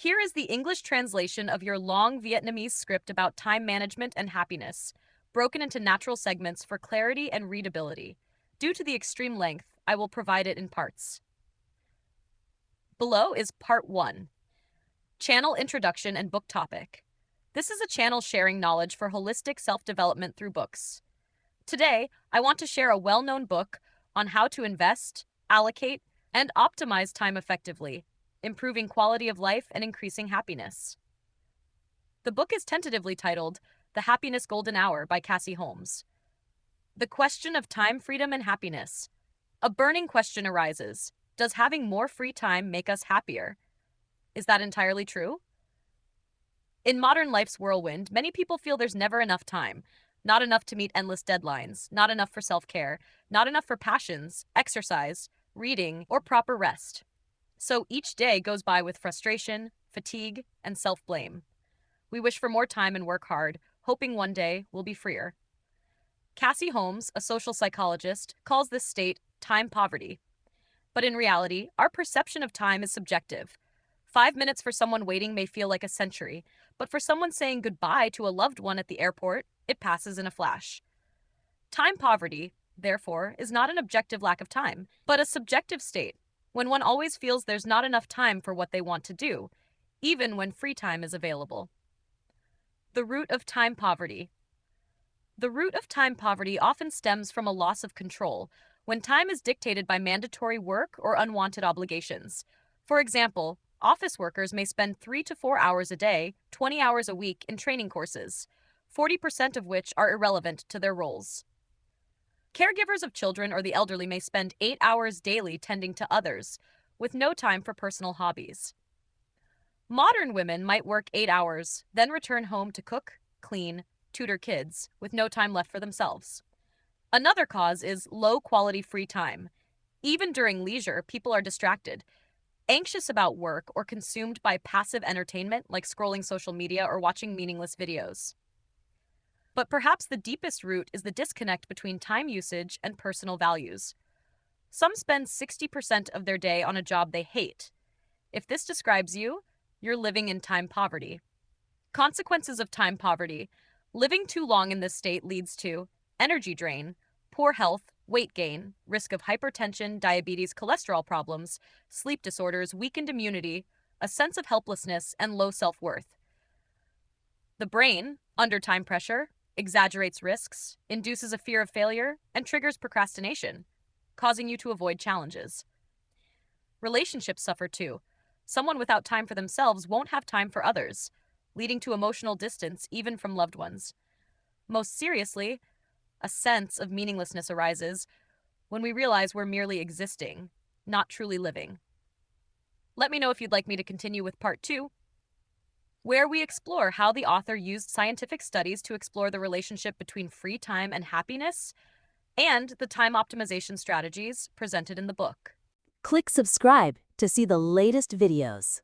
Here is the English translation of your long Vietnamese script about time management and happiness, broken into natural segments for clarity and readability. Due to the extreme length, I will provide it in parts. Below is Part 1, Channel Introduction and Book Topic. This is a channel sharing knowledge for holistic self-development through books. Today, I want to share a well-known book on how to invest, allocate, and optimize time effectively, improving quality of life and increasing happiness. The book is tentatively titled The Happiness Golden Hour by Cassie Holmes. The question of time freedom and happiness. A burning question arises. Does having more free time make us happier? Is that entirely true? In modern life's whirlwind, many people feel there's never enough time. Not enough to meet endless deadlines, not enough for self-care, not enough for passions, exercise, reading, or proper rest. So each day goes by with frustration, fatigue, and self-blame. We wish for more time and work hard, hoping one day we'll be freer. Cassie Holmes, a social psychologist, calls this state time poverty. But in reality, our perception of time is subjective. 5 minutes for someone waiting may feel like a century, but for someone saying goodbye to a loved one at the airport, it passes in a flash. Time poverty, therefore, is not an objective lack of time, but a subjective state, when one always feels there's not enough time for what they want to do, even when free time is available. The root of time poverty. The root of time poverty often stems from a loss of control, when time is dictated by mandatory work or unwanted obligations. For example, office workers may spend 3 to 4 hours a day, 20 hours a week in training courses, 40% of which are irrelevant to their roles. Caregivers of children or the elderly may spend 8 hours daily tending to others, with no time for personal hobbies. Modern women might work 8 hours, then return home to cook, clean, tutor kids, with no time left for themselves. Another cause is low-quality free time. Even during leisure, people are distracted, anxious about work, or consumed by passive entertainment like scrolling social media or watching meaningless videos. But perhaps the deepest root is the disconnect between time usage and personal values. Some spend 60% of their day on a job they hate. If this describes you, you're living in time poverty. Consequences of time poverty. Living too long in this state leads to energy drain, poor health, weight gain, risk of hypertension, diabetes, cholesterol problems, sleep disorders, weakened immunity, a sense of helplessness, and low self-worth. The brain, under time pressure, exaggerates risks, induces a fear of failure, and triggers procrastination, causing you to avoid challenges. Relationships suffer too. Someone without time for themselves won't have time for others, leading to emotional distance even from loved ones. Most seriously, a sense of meaninglessness arises when we realize we're merely existing, not truly living. Let me know if you'd like me to continue with Part 2, where we explore how the author used scientific studies to explore the relationship between free time and happiness, and the time optimization strategies presented in the book. Click subscribe to see the latest videos.